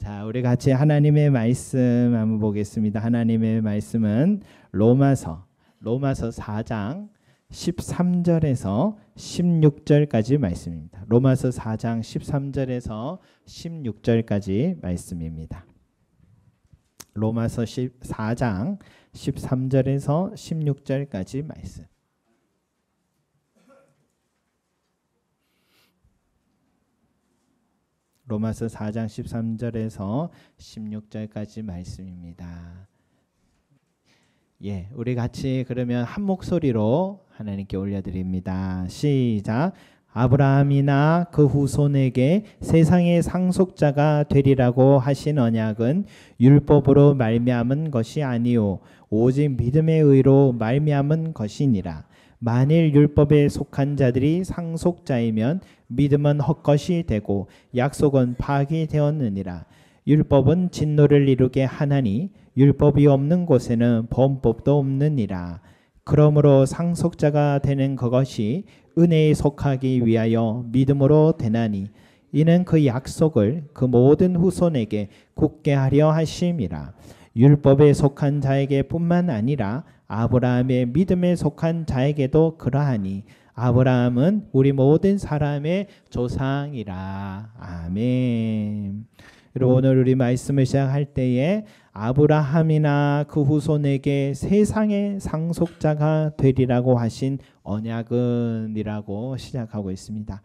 자, 우리 같이 하나님의 말씀 한번 보겠습니다. 하나님의 말씀은 로마서 4장 13절에서 16절까지 말씀입니다. 로마서 4장 13절에서 16절까지 말씀입니다. 로마서 4장 13절에서 16절까지 말씀. 로마서 4장 13절에서 16절까지 말씀입니다. 예, 우리 같이 그러면 한 목소리로 하나님께 올려드립니다. 시작. 아브라함이나 그 후손에게 세상의 상속자가 되리라고 하신 언약은 율법으로 말미암은 것이 아니요 오직 믿음의 의로 말미암은 것이니라. 만일 율법에 속한 자들이 상속자이면 믿음은 헛것이 되고 약속은 파기되었느니라. 율법은 진노를 이루게 하나니 율법이 없는 곳에는 범법도 없느니라. 그러므로 상속자가 되는 그것이 은혜에 속하기 위하여 믿음으로 되나니 이는 그 약속을 그 모든 후손에게 굳게 하려 하심이라. 율법에 속한 자에게 뿐만 아니라 아브라함의 믿음에 속한 자에게도 그러하니 아브라함은 우리 모든 사람의 조상이라. 아멘. 여러분, 오늘 우리 말씀을 시작할 때에 아브라함이나 그 후손에게 세상의 상속자가 되리라고 하신 언약은이라고 시작하고 있습니다.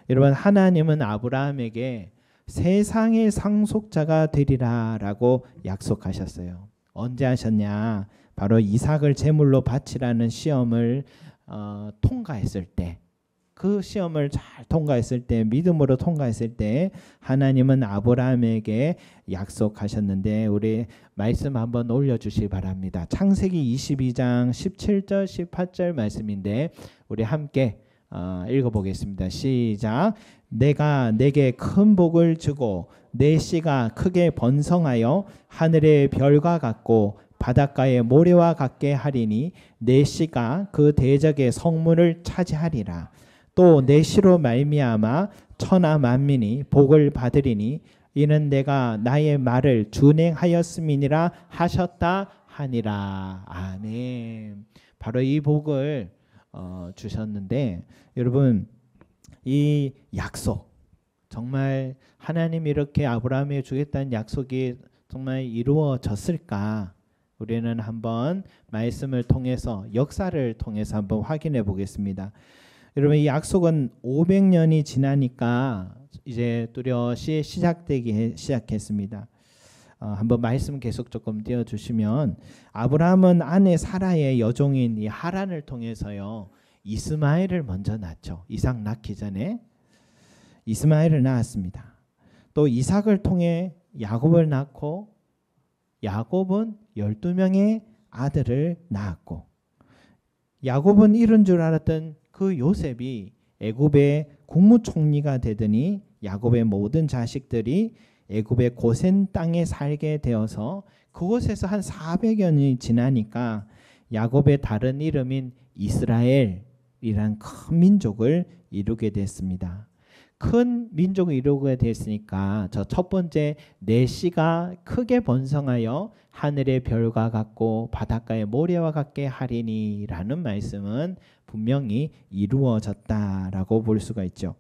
여러분, 하나님은 아브라함에게 세상의 상속자가 되리라라고 약속하셨어요. 언제 하셨냐? 바로 이삭을 제물로 바치라는 시험을 통과했을 때, 그 시험을 잘 통과했을 때, 믿음으로 통과했을 때 하나님은 아브라함에게 약속하셨는데, 우리 말씀 한번 올려주시기 바랍니다. 창세기 22장 17절 18절 말씀인데 우리 함께 읽어보겠습니다. 시작. 내가 내게 큰 복을 주고 내 씨가 크게 번성하여 하늘의 별과 같고 바닷가의 모래와 같게 하리니 내 씨가 그 대적의 성문을 차지하리라. 또 내 씨로 말미암아 천하 만민이 복을 받으리니 이는 내가 나의 말을 준행하였음이니라 하셨다 하니라. 아멘. 바로 이 복을 주셨는데, 여러분, 이 약속, 정말 하나님이 이렇게 아브라함에게 주겠다는 약속이 정말 이루어졌을까? 우리는 한번 말씀을 통해서, 역사를 통해서 한번 확인해 보겠습니다. 여러분, 이 약속은 500년이 지나니까 이제 뚜렷이 시작되기 시작했습니다. 한번 말씀 계속 조금 띄워주시면, 아브라함은 아내 사라의 여종인 이 하란을 통해서요 이스마엘을 먼저 낳죠. 이삭 낳기 전에 이스마엘을 낳았습니다. 또 이삭을 통해 야곱을 낳고, 야곱은 12명의 아들을 낳았고, 야곱은 이런 줄 알았던 그 요셉이 애굽의 국무총리가 되더니 야곱의 모든 자식들이 애굽의 고센 땅에 살게 되어서 그곳에서 한 400년이 지나니까 야곱의 다른 이름인 이스라엘이란 큰 민족을 이루게 됐습니다. 큰 민족을 이루게 됐으니까 저 첫 번째 내 씨가 크게 번성하여 하늘의 별과 같고 바닷가의 모래와 같게 하리니 라는 말씀은 분명히 이루어졌다라고 볼 수가 있죠.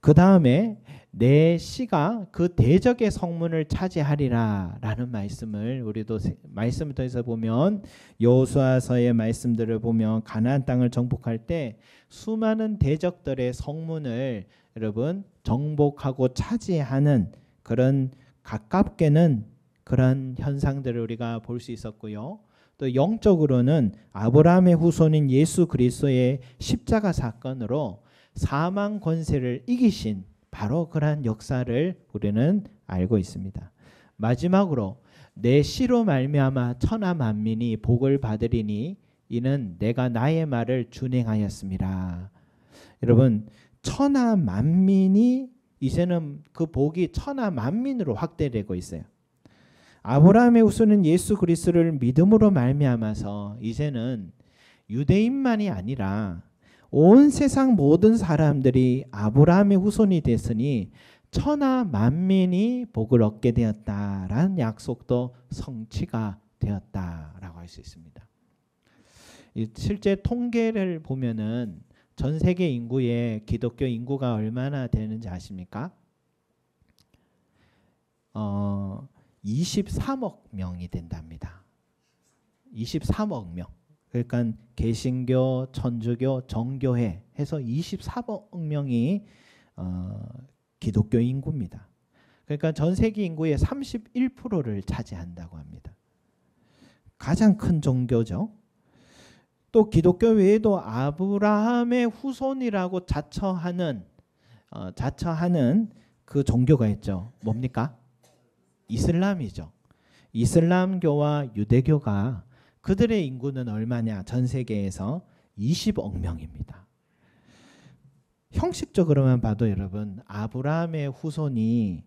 그 다음에 내 씨가 그 대적의 성문을 차지하리라 라는 말씀을 우리도 말씀을 통해서 보면, 여호수아서의 말씀들을 보면 가나안 땅을 정복할 때 수많은 대적들의 성문을 여러분 정복하고 차지하는 그런, 가깝게는 그런 현상들을 우리가 볼 수 있었고요. 또 영적으로는 아브라함의 후손인 예수 그리스도의 십자가 사건으로 사망 권세를 이기신 바로 그러한 역사를 우리는 알고 있습니다. 마지막으로 내 씨로 말미암아 천하 만민이 복을 받으리니 이는 내가 나의 말을 준행하였습니다. 여러분, 천하 만민이 이제는 그 복이 천하 만민으로 확대되고 있어요. 아브라함의 후손은 예수 그리스도를 믿음으로 말미암아서 이제는 유대인만이 아니라 온 세상 모든 사람들이 아브라함의 후손이 됐으니 천하 만민이 복을 얻게 되었다라는 약속도 성취가 되었다라고 할 수 있습니다. 실제 통계를 보면은 전 세계 인구의 기독교 인구가 얼마나 되는지 아십니까? 23억 명이 된답니다. 23억 명. 그러니까 개신교, 천주교, 정교회 해서 23억 명이 기독교 인구입니다. 그러니까 전 세계 인구의 31%를 차지한다고 합니다. 가장 큰 종교죠. 또 기독교 외에도 아브라함의 후손이라고 자처하는 그 종교가 있죠. 뭡니까? 이슬람이죠. 이슬람교와 유대교가 그들의 인구는 얼마냐? 전 세계에서 20억 명입니다. 형식적으로만 봐도 여러분, 아브라함의 후손이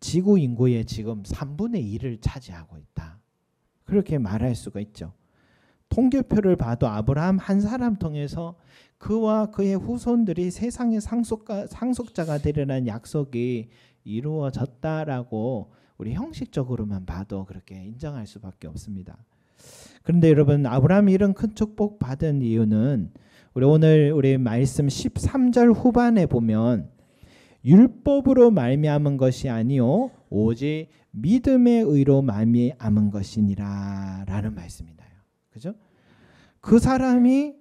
지구 인구의 지금 3분의 1을 차지하고 있다. 그렇게 말할 수가 있죠. 통계표를 봐도 아브라함 한 사람 통해서 그와 그의 후손들이 세상의 상속자가 되려는 약속이 이루어졌다라고 우리 형식적으로만 봐도 그렇게 인정할 수밖에 없습니다. 그런데 여러분, 아브라함이 이런 큰 축복 받은 이유는 우리 말씀 13절 후반에 보면 율법으로 말미암은 것이 아니요 오직 믿음의 의로 말미암은 것이니라 라는 말씀이다. 그죠? 그 사람이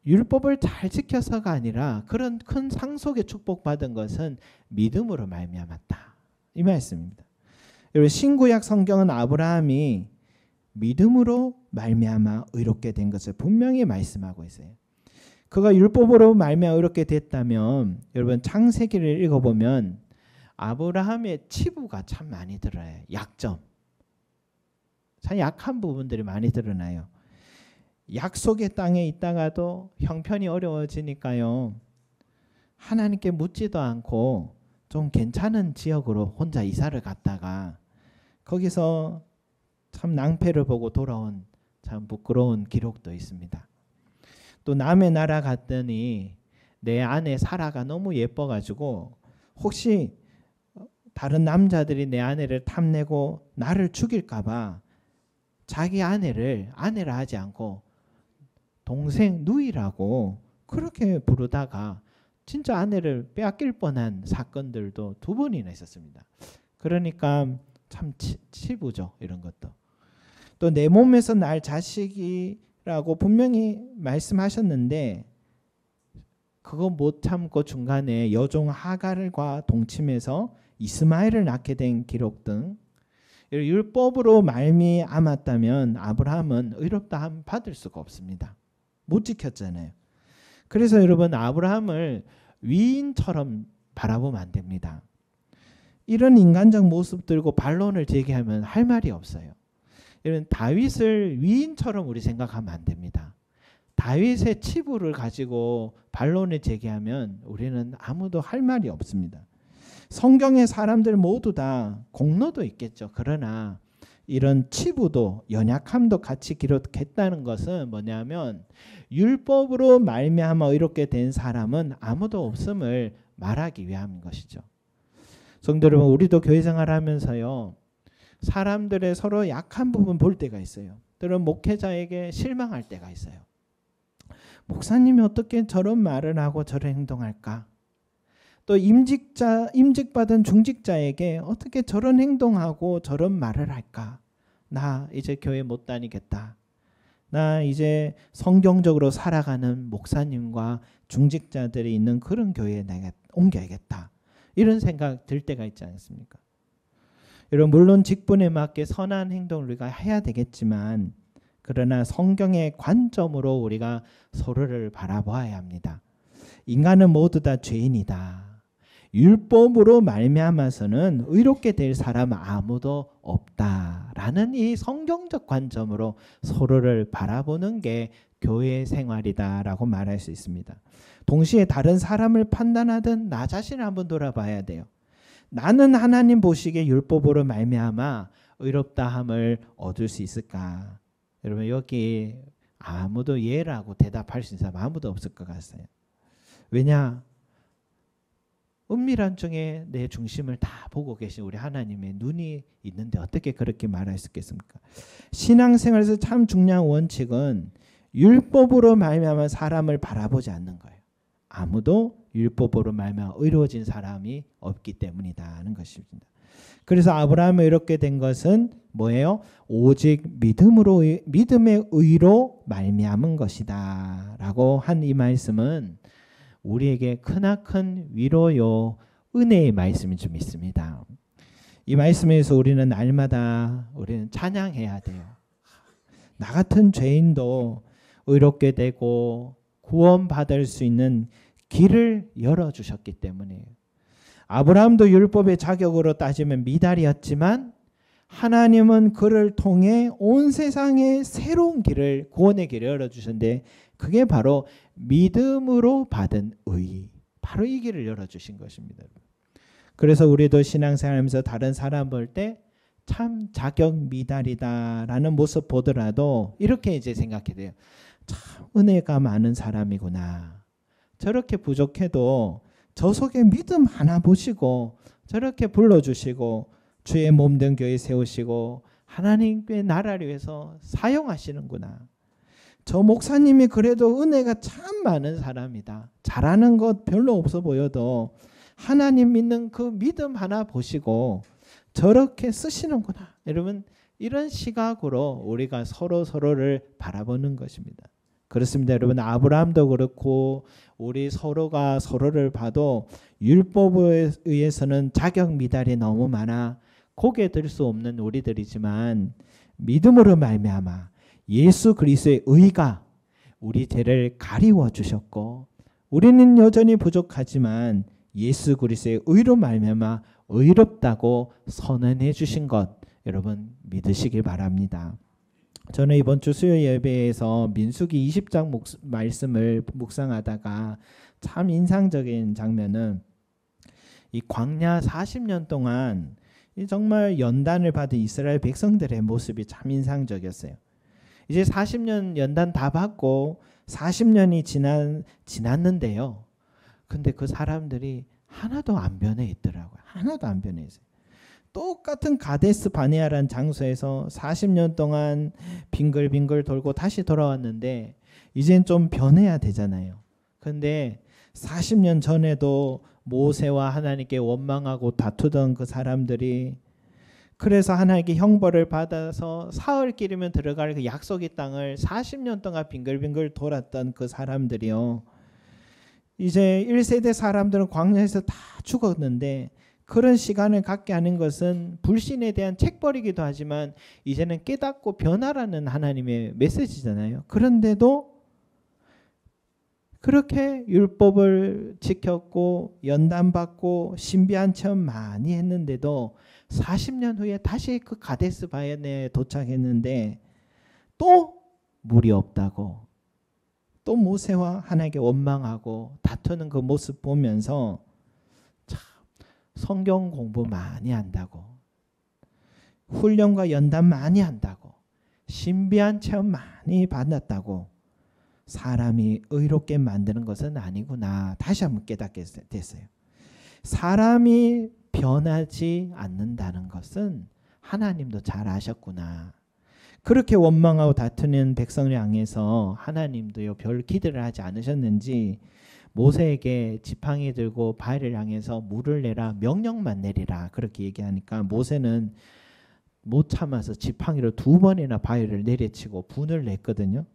율법을 잘 지켜서가 아니라 그런 큰 상속의 축복받은 것은 믿음으로 말미암았다. 이 말씀입니다. 여러분, 신구약 성경은 아브라함이 믿음으로 말미암아 의롭게 된 것을 분명히 말씀하고 있어요. 그가 율법으로 말미암아 의롭게 됐다면 여러분, 창세기를 읽어보면 아브라함의 치부가 참 많이 드러나요. 약점. 참 약한 부분들이 많이 드러나요. 약속의 땅에 있다가도 형편이 어려워지니까요. 하나님께 묻지도 않고 좀 괜찮은 지역으로 혼자 이사를 갔다가 거기서 참 낭패를 보고 돌아온 참 부끄러운 기록도 있습니다. 또 남의 나라 갔더니 내 아내 사라가 너무 예뻐가지고 혹시 다른 남자들이 내 아내를 탐내고 나를 죽일까봐 자기 아내라 하지 않고 동생 누이라고 그렇게 부르다가 진짜 아내를 빼앗길 뻔한 사건들도 2번이나 있었습니다. 그러니까 참 치부죠. 이런 것도. 또 내 몸에서 날 자식이라고 분명히 말씀하셨는데 그거 못 참고 중간에 여종 하갈과 동침해서 이스마엘을 낳게 된 기록 등 율법으로 말미암았다면 아브라함은 의롭다함 받을 수가 없습니다. 못 지켰잖아요. 그래서 여러분, 아브라함을 위인처럼 바라보면 안 됩니다. 이런 인간적 모습 들고 반론을 제기하면 할 말이 없어요. 여러분, 다윗을 위인처럼 우리 생각하면 안 됩니다. 다윗의 치부를 가지고 반론을 제기하면 우리는 아무도 할 말이 없습니다. 성경의 사람들 모두 다 공로도 있겠죠. 그러나 이런 치부도 연약함도 같이 기록했다는 것은 뭐냐면 율법으로 말미암아 의롭게 된 사람은 아무도 없음을 말하기 위함인 것이죠. 성도 여러분, 우리도 교회 생활하면서요, 사람들의 서로 약한 부분 볼 때가 있어요. 때론 목회자에게 실망할 때가 있어요. 목사님이 어떻게 저런 말을 하고 저런 행동할까? 또 임직받은 중직자에게 어떻게 저런 행동하고 저런 말을 할까? 나 이제 교회 못 다니겠다. 나 이제 성경적으로 살아가는 목사님과 중직자들이 있는 그런 교회에 내가 옮겨야겠다. 이런 생각 들 때가 있지 않습니까? 여러분, 물론 직분에 맞게 선한 행동을 우리가 해야 되겠지만 그러나 성경의 관점으로 우리가 서로를 바라보아야 합니다. 인간은 모두 다 죄인이다. 율법으로 말미암아서는 의롭게 될 사람 아무도 없다라는 이 성경적 관점으로 서로를 바라보는 게 교회 생활이다라고 말할 수 있습니다. 동시에 다른 사람을 판단하든 나 자신을 한번 돌아봐야 돼요. 나는 하나님 보시기에 율법으로 말미암아 의롭다함을 얻을 수 있을까? 여러분, 여기 아무도 예라고 대답할 수 있는 사람 아무도 없을 것 같아요. 왜냐? 은밀한 중에 내 중심을 다 보고 계신 우리 하나님의 눈이 있는데 어떻게 그렇게 말할 수 있겠습니까? 신앙생활에서 참 중요한 원칙은 율법으로 말미암아 사람을 바라보지 않는 거예요. 아무도 율법으로 말미암아 의로워진 사람이 없기 때문이다는 것입니다. 그래서 아브라함이 이렇게 된 것은 뭐예요? 오직 믿음의 의로 말미암은 것이다 라고 한 이 말씀은 우리에게 크나큰 위로요 은혜의 말씀이 좀 있습니다. 이 말씀에서 우리는 날마다 우리는 찬양해야 돼요. 나 같은 죄인도 의롭게 되고 구원받을 수 있는 길을 열어주셨기 때문이에요. 아브라함도 율법의 자격으로 따지면 미달이었지만 하나님은 그를 통해 온 세상에 새로운 길을, 구원의 길을 열어주셨는데 그게 바로 믿음으로 받은 의, 바로 이 길을 열어주신 것입니다. 그래서 우리도 신앙생활하면서 다른 사람 볼 때 참 자격 미달이다라는 모습 보더라도 이렇게 이제 생각해야 돼요. 참 은혜가 많은 사람이구나. 저렇게 부족해도 저 속에 믿음 하나 보시고 저렇게 불러주시고 주의 몸된 교회 세우시고 하나님의 나라를 위해서 사용하시는구나. 저 목사님이 그래도 은혜가 참 많은 사람이다. 잘하는 것 별로 없어 보여도 하나님 믿는 그 믿음 하나 보시고 저렇게 쓰시는구나. 여러분 이런 시각으로 우리가 서로를 바라보는 것입니다. 그렇습니다. 여러분 아브라함도 그렇고 우리 서로가 서로를 봐도 율법에 의해서는 자격 미달이 너무 많아 고개 들 수 없는 우리들이지만 믿음으로 말미암아 예수 그리스도의 의가 우리 죄를 가리워 주셨고 우리는 여전히 부족하지만 예수 그리스도의 의로 말미암아 의롭다고 선언해 주신 것 여러분 믿으시길 바랍니다. 저는 이번 주 수요 예배에서 민수기 20장 말씀을 묵상하다가 참 인상적인 장면은 이 광야 40년 동안 정말 연단을 받은 이스라엘 백성들의 모습이 참 인상적이었어요. 이제 40년 연단 다 받고 40년이 지났는데요. 근데 그 사람들이 하나도 안 변해 있더라고요. 하나도 안 변해 있어요. 똑같은 가데스 바네아라는 장소에서 40년 동안 빙글빙글 돌고 다시 돌아왔는데 이젠 좀 변해야 되잖아요. 근데 40년 전에도 모세와 하나님께 원망하고 다투던 그 사람들이 그래서 하나님께 형벌을 받아서 사흘 길이면 들어갈 그 약속의 땅을 40년 동안 빙글빙글 돌았던 그 사람들이요. 이제 1세대 사람들은 광야에서 다 죽었는데 그런 시간을 갖게 하는 것은 불신에 대한 책벌이기도 하지만 이제는 깨닫고 변화라는 하나님의 메시지잖아요. 그런데도 그렇게 율법을 지켰고 연단받고 신비한 체험 많이 했는데도 40년 후에 다시 그 가데스 바네아에 도착했는데 또 물이 없다고 또 모세와 하나님께 원망하고 다투는 그 모습 보면서 참 성경 공부 많이 한다고 훈련과 연단 많이 한다고 신비한 체험 많이 받았다고 사람이 의롭게 만드는 것은 아니구나 다시 한번 깨닫게 됐어요. 사람이 변하지 않는다는 것은 하나님도 잘 아셨구나. 그렇게 원망하고 다투는 백성을 향해서 하나님도요 별 기대를 하지 않으셨는지 모세에게 지팡이 들고 바위를 향해서 물을 내라 명령만 내리라 그렇게 얘기하니까 모세는 못 참아서 지팡이로 2번이나 바위를 내리치고 분을 냈거든요.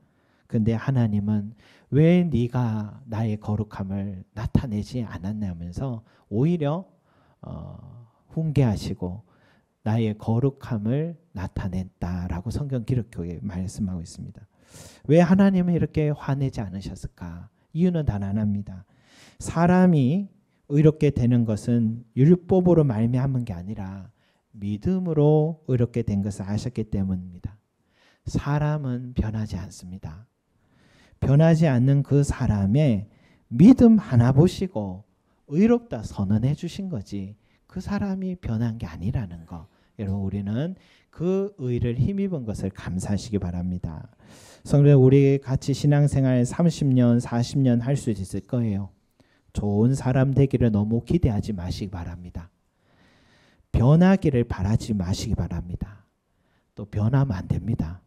근데 하나님은 왜 네가 나의 거룩함을 나타내지 않았냐면서 오히려 훈계하시고 나의 거룩함을 나타냈다라고 성경 기록교에 말씀하고 있습니다. 왜 하나님은 이렇게 화내지 않으셨을까? 이유는 단 하나입니다. 사람이 의롭게 되는 것은 율법으로 말미암은 게 아니라 믿음으로 의롭게 된 것을 아셨기 때문입니다. 사람은 변하지 않습니다. 변하지 않는 그 사람의 믿음 하나 보시고 의롭다 선언해 주신 거지 그 사람이 변한 게 아니라는 거. 여러분 우리는 그 의를 힘입은 것을 감사하시기 바랍니다. 성도 우리 같이 신앙생활 30년 40년 할 수 있을 거예요. 좋은 사람 되기를 너무 기대하지 마시기 바랍니다. 변하기를 바라지 마시기 바랍니다. 또 변하면 안 됩니다.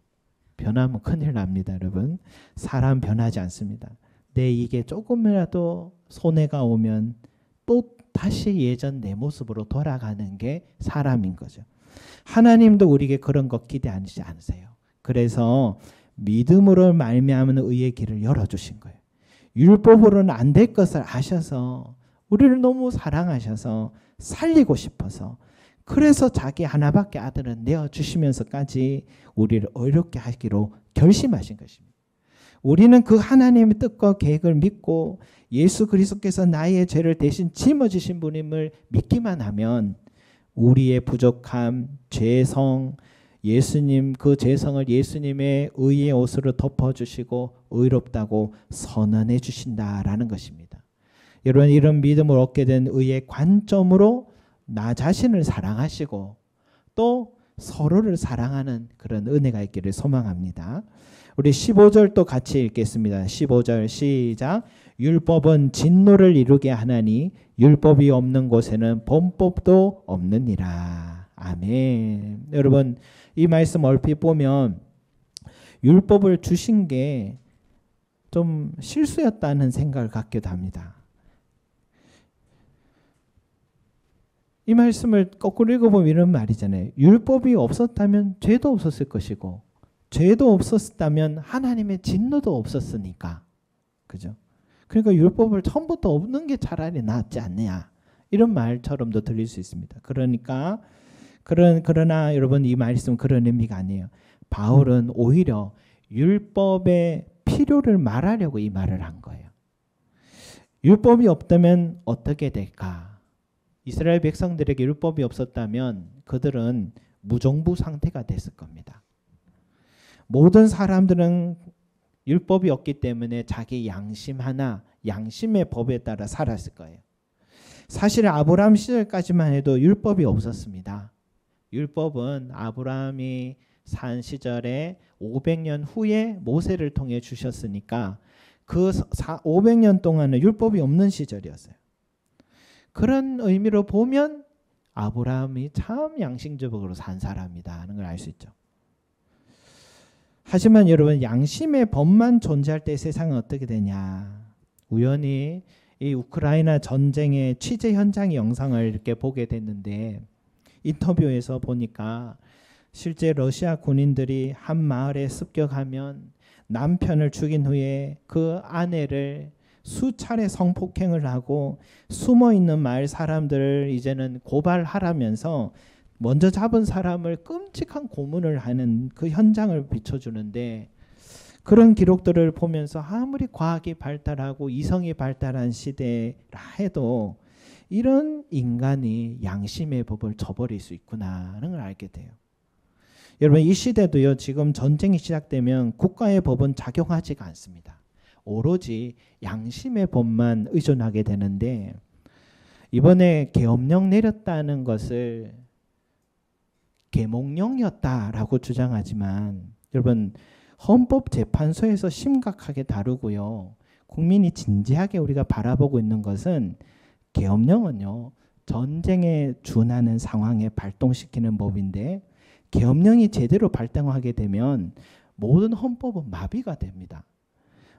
변하면 큰일 납니다, 여러분. 사람 변하지 않습니다. 이게 조금이라도 손해가 오면 또 다시 예전 내 모습으로 돌아가는 게 사람인 거죠. 하나님도 우리에게 그런 거 기대하지 않으세요. 그래서 믿음으로 말미암은 의의 길을 열어주신 거예요. 율법으로는 안 될 것을 아셔서 우리를 너무 사랑하셔서 살리고 싶어서 그래서 자기 하나밖에 아들은 내어주시면서까지 우리를 의롭게 하기로 결심하신 것입니다. 우리는 그 하나님의 뜻과 계획을 믿고 예수 그리스도께서 나의 죄를 대신 짊어지신 분임을 믿기만 하면 우리의 부족함, 죄성, 예수님 그 죄성을 예수님의 의의 옷으로 덮어주시고 의롭다고 선언해 주신다라는 것입니다. 여러분 이런 믿음을 얻게 된 의의 관점으로 나 자신을 사랑하시고 또 서로를 사랑하는 그런 은혜가 있기를 소망합니다. 우리 15절도 같이 읽겠습니다. 15절 시작. 율법은 진노를 이루게 하나니 율법이 없는 곳에는 범법도 없느니라. 아멘. 여러분 이 말씀 얼핏 보면 율법을 주신 게 좀 실수였다는 생각을 갖기도 합니다. 이 말씀을 거꾸로 읽어보면 이런 말이잖아요. 율법이 없었다면 죄도 없었을 것이고 죄도 없었다면 하나님의 진노도 없었으니까. 그죠? 그러니까 율법을 처음부터 없는 게 차라리 낫지 않느냐. 이런 말처럼도 들릴 수 있습니다. 그러나 여러분 이 말씀은 그런 의미가 아니에요. 바울은 오히려 율법의 필요를 말하려고 이 말을 한 거예요. 율법이 없다면 어떻게 될까? 이스라엘 백성들에게 율법이 없었다면 그들은 무정부 상태가 됐을 겁니다. 모든 사람들은 율법이 없기 때문에 자기 양심 하나, 양심의 법에 따라 살았을 거예요. 사실 아브라함 시절까지만 해도 율법이 없었습니다. 율법은 아브라함이 산 시절에 500년 후에 모세를 통해 주셨으니까 그 500년 동안은 율법이 없는 시절이었어요. 그런 의미로 보면 아브라함이 참 양심적으로 산 사람이다 하는 걸 알 수 있죠. 하지만 여러분 양심의 법만 존재할 때 세상은 어떻게 되냐. 우연히 이 우크라이나 전쟁의 취재 현장 영상을 이렇게 보게 됐는데 인터뷰에서 보니까 실제 러시아 군인들이 한 마을에 습격하면 남편을 죽인 후에 그 아내를 수차례 성폭행을 하고 숨어있는 마을 사람들을 이제는 고발하라면서 먼저 잡은 사람을 끔찍한 고문을 하는 그 현장을 비춰주는데 그런 기록들을 보면서 아무리 과학이 발달하고 이성이 발달한 시대라 해도 이런 인간이 양심의 법을 저버릴 수 있구나 하는 걸 알게 돼요. 여러분 이 시대도요 지금 전쟁이 시작되면 국가의 법은 작용하지가 않습니다. 오로지 양심의 법만 의존하게 되는데 이번에 계엄령 내렸다는 것을 계몽령이었다라고 주장하지만 여러분 헌법재판소에서 심각하게 다루고요. 국민이 진지하게 우리가 바라보고 있는 것은 계엄령은요. 전쟁에 준하는 상황에 발동시키는 법인데 계엄령이 제대로 발동하게 되면 모든 헌법은 마비가 됩니다.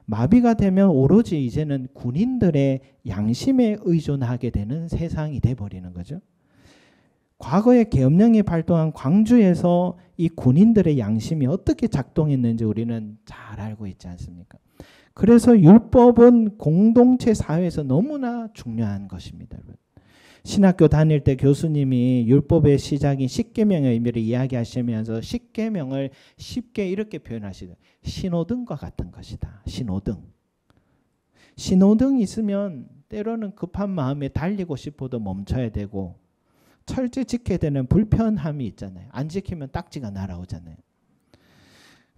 마비가 되면 오로지 이제는 군인들의 양심에 의존하게 되는 세상이 돼버리는 거죠. 과거에 계엄령이 발동한 광주에서 이 군인들의 양심이 어떻게 작동했는지 우리는 잘 알고 있지 않습니까? 그래서 율법은 공동체 사회에서 너무나 중요한 것입니다. 신학교 다닐 때 교수님이 율법의 시작인 십계명의 의미를 이야기하시면서 십계명을 쉽게 이렇게 표현하시죠. 신호등과 같은 것이다. 신호등. 신호등이 있으면 때로는 급한 마음에 달리고 싶어도 멈춰야 되고 철저히 지켜야 되는 불편함이 있잖아요. 안 지키면 딱지가 날아오잖아요.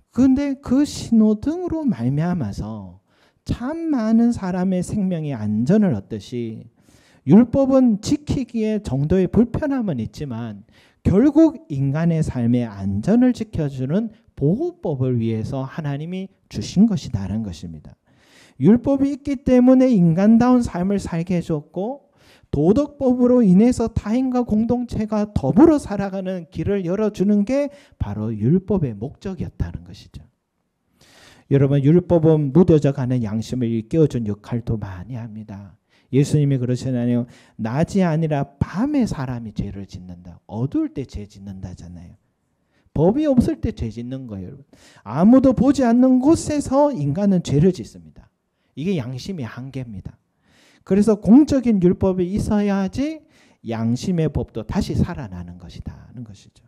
그런데 그 신호등으로 말미암아서 참 많은 사람의 생명의 안전을 얻듯이 율법은 지키기에 정도의 불편함은 있지만 결국 인간의 삶의 안전을 지켜주는 보호법을 위해서 하나님이 주신 것이다라는 것입니다. 율법이 있기 때문에 인간다운 삶을 살게 해줬고 도덕법으로 인해서 타인과 공동체가 더불어 살아가는 길을 열어주는 게 바로 율법의 목적이었다는 것이죠. 여러분, 율법은 무뎌져 가는 양심을 일깨워준 역할도 많이 합니다. 예수님이 그러시나요? 낮이 아니라 밤에 사람이 죄를 짓는다. 어두울 때 죄 짓는다잖아요. 법이 없을 때 죄 짓는 거예요. 여러분. 아무도 보지 않는 곳에서 인간은 죄를 짓습니다. 이게 양심의 한계입니다. 그래서 공적인 율법이 있어야지 양심의 법도 다시 살아나는 것이다는 것이죠.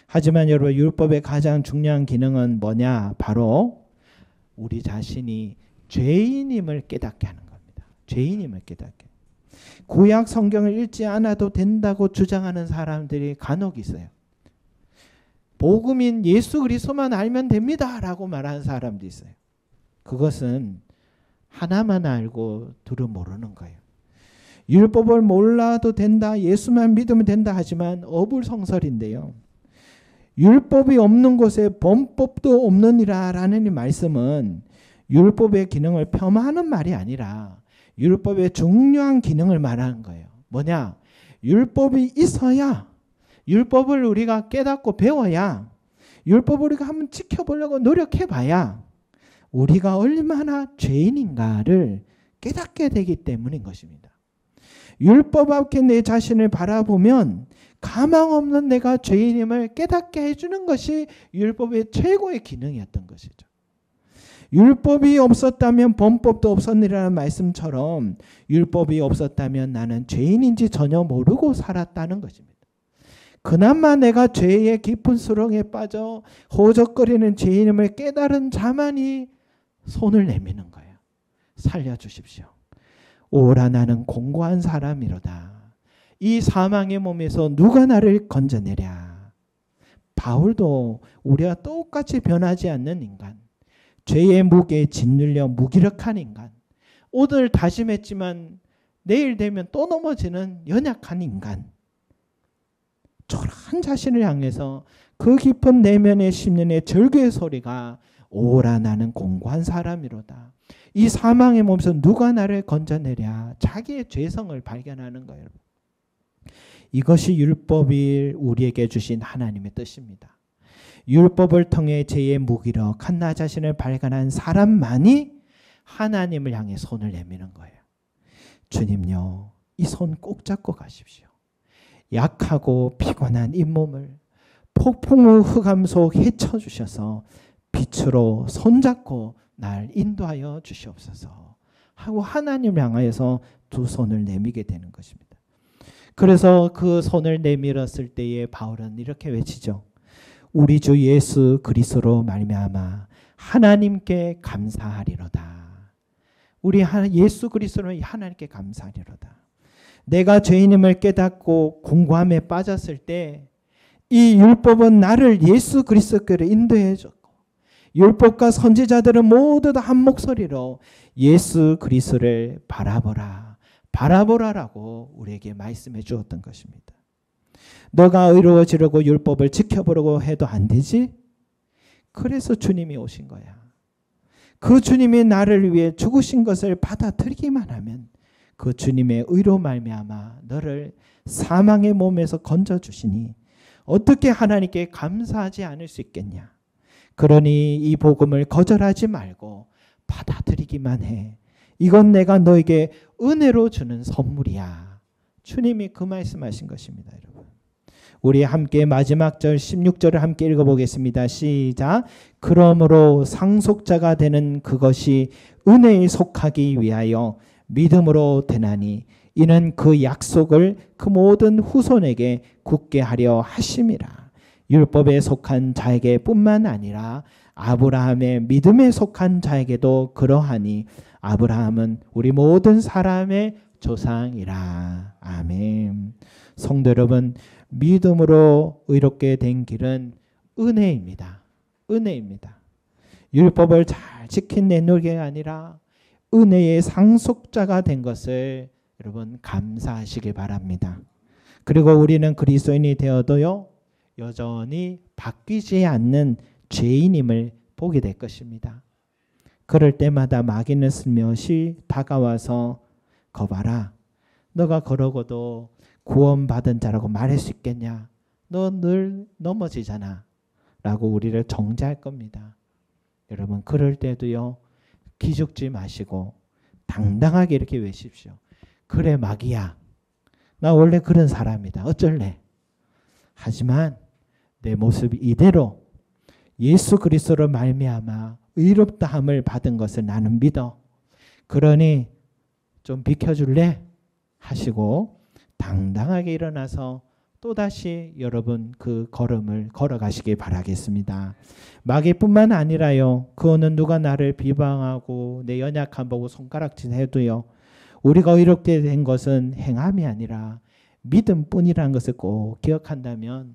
하지만 여러분, 율법의 가장 중요한 기능은 뭐냐? 바로 우리 자신이 죄인임을 깨닫게 하는 겁니다. 죄인임을 깨닫게. 구약 성경을 읽지 않아도 된다고 주장하는 사람들이 간혹 있어요. 복음인 예수 그리스도만 알면 됩니다라고 말하는 사람도 있어요. 그것은 하나만 알고 둘을 모르는 거예요. 율법을 몰라도 된다, 예수만 믿으면 된다 하지만 어불성설인데요. 율법이 없는 곳에 범법도 없느니라라는 이 말씀은 율법의 기능을 폄하하는 말이 아니라 율법의 중요한 기능을 말하는 거예요. 뭐냐? 율법이 있어야, 율법을 우리가 깨닫고 배워야, 율법을 우리가 한번 지켜보려고 노력해봐야 우리가 얼마나 죄인인가를 깨닫게 되기 때문인 것입니다. 율법 앞에 내 자신을 바라보면 가망 없는 내가 죄인임을 깨닫게 해주는 것이 율법의 최고의 기능이었던 것이죠. 율법이 없었다면 범법도 없었느라는 말씀처럼 율법이 없었다면 나는 죄인인지 전혀 모르고 살았다는 것입니다. 그나마 내가 죄의 깊은 수렁에 빠져 호적거리는 죄인임을 깨달은 자만이 손을 내미는 거예요. 살려주십시오. 오라 나는 공고한 사람이로다. 이 사망의 몸에서 누가 나를 건져내랴. 바울도 우리와 똑같이 변하지 않는 인간, 죄의 무게에 짓눌려 무기력한 인간, 오늘 다짐했지만 내일 되면 또 넘어지는 연약한 인간, 초라한 자신을 향해서 그 깊은 내면에 심는 절규의 소리가 오라 나는 공고한 사람이로다. 이 사망의 몸에서 누가 나를 건져내랴. 자기의 죄성을 발견하는 거예요. 이것이 율법이 우리에게 주신 하나님의 뜻입니다. 율법을 통해 죄의 무기력한 나 자신을 발견한 사람만이 하나님을 향해 손을 내미는 거예요. 주님요, 이 손 꼭 잡고 가십시오. 약하고 피곤한 잇몸을 폭풍우 흑암 속 헤쳐주셔서 빛으로 손잡고 날 인도하여 주시옵소서 하고 하나님을 향하여서 두 손을 내미게 되는 것입니다. 그래서 그 손을 내밀었을 때에 바울은 이렇게 외치죠. 우리 주 예수 그리스도로 말미암아 하나님께 감사하리로다. 우리 예수 그리스도로 하나님께 감사하리로다. 내가 죄인임을 깨닫고 공고함에 빠졌을 때 이 율법은 나를 예수 그리스도께로 인도해 줬고 율법과 선지자들은 모두 다 한 목소리로 예수 그리스도를 바라보라, 바라보라라고 우리에게 말씀해 주었던 것입니다. 너가 의로워지려고 율법을 지켜보려고 해도 안 되지? 그래서 주님이 오신 거야. 그 주님이 나를 위해 죽으신 것을 받아들이기만 하면 그 주님의 의로 말미암아 너를 사망의 몸에서 건져주시니 어떻게 하나님께 감사하지 않을 수 있겠냐. 그러니 이 복음을 거절하지 말고 받아들이기만 해. 이건 내가 너에게 은혜로 주는 선물이야. 주님이 그 말씀하신 것입니다. 여러분, 우리 함께 마지막 절 16절을 함께 읽어보겠습니다. 시작. 그러므로 상속자가 되는 그것이 은혜에 속하기 위하여 믿음으로 되나니 이는 그 약속을 그 모든 후손에게 굳게 하려 하심이라. 율법에 속한 자에게 뿐만 아니라 아브라함의 믿음에 속한 자에게도 그러하니 아브라함은 우리 모든 사람의 조상이라. 아멘. 성도 여러분, 믿음으로 의롭게 된 길은 은혜입니다. 은혜입니다. 율법을 잘 지킨 내 노력이 아니라 은혜의 상속자가 된 것을 여러분 감사하시길 바랍니다. 그리고 우리는 그리스도인이 되어도요 여전히 바뀌지 않는 죄인임을 보게 될 것입니다. 그럴 때마다 마귀는 슬며시 다가와서 거봐라. 너가 그러고도 구원받은 자라고 말할 수 있겠냐? 너 늘 넘어지잖아. 라고 우리를 정죄할 겁니다. 여러분 그럴 때도요. 기죽지 마시고 당당하게 이렇게 외십시오. 그래 마귀야. 나 원래 그런 사람이다. 어쩔래? 하지만 내 모습이 이대로 예수 그리스도로 말미암아 의롭다함을 받은 것을 나는 믿어. 그러니 좀 비켜줄래? 하시고 당당하게 일어나서 또다시 여러분 그 걸음을 걸어가시기 바라겠습니다. 마귀뿐만 아니라요. 그 어느 누가 나를 비방하고 내 연약함 보고 손가락질 해도요. 우리가 의롭게 된 것은 행함이 아니라 믿음뿐이라는 것을 꼭 기억한다면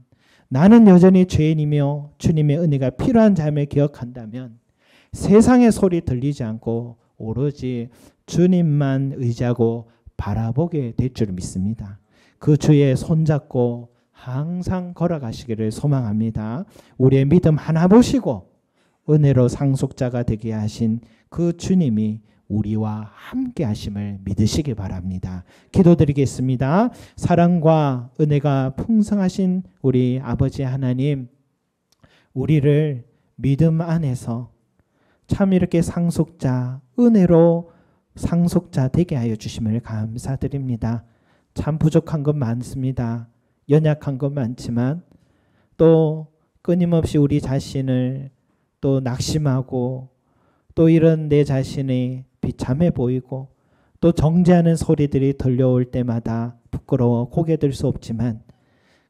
나는 여전히 죄인이며 주님의 은혜가 필요한 자임을 기억한다면 세상의 소리 들리지 않고 오로지 주님만 의지하고 바라보게 될 줄 믿습니다. 그 주의 손잡고 항상 걸어가시기를 소망합니다. 우리의 믿음 하나 보시고 은혜로 상속자가 되게 하신 그 주님이 우리와 함께 하심을 믿으시기 바랍니다. 기도드리겠습니다. 사랑과 은혜가 풍성하신 우리 아버지 하나님, 우리를 믿음 안에서 참 이렇게 상속자, 은혜로 상속자 되게 하여 주심을 감사드립니다. 참 부족한 것 많습니다. 연약한 것 많지만 또 끊임없이 우리 자신을 또 낙심하고 또 이런 내 자신이 비참해 보이고 또 정죄하는 소리들이 들려올 때마다 부끄러워 고개 들 수 없지만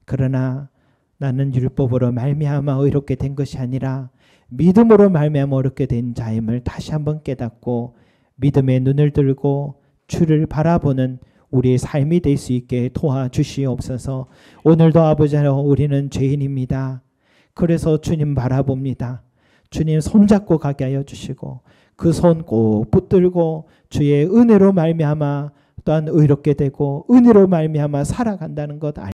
그러나 나는 율법으로 말미암아 의롭게 된 것이 아니라 믿음으로 말미암아 의롭게 된 자임을 다시 한번 깨닫고 믿음의 눈을 들고 주를 바라보는 우리의 삶이 될 수 있게 도와주시옵소서. 오늘도 아버지 하나님 우리는 죄인입니다. 그래서 주님 바라봅니다. 주님 손잡고 가게 하여 주시고 그 손 꼭 붙들고 주의 은혜로 말미암아 또한 의롭게 되고 은혜로 말미암아 살아간다는 것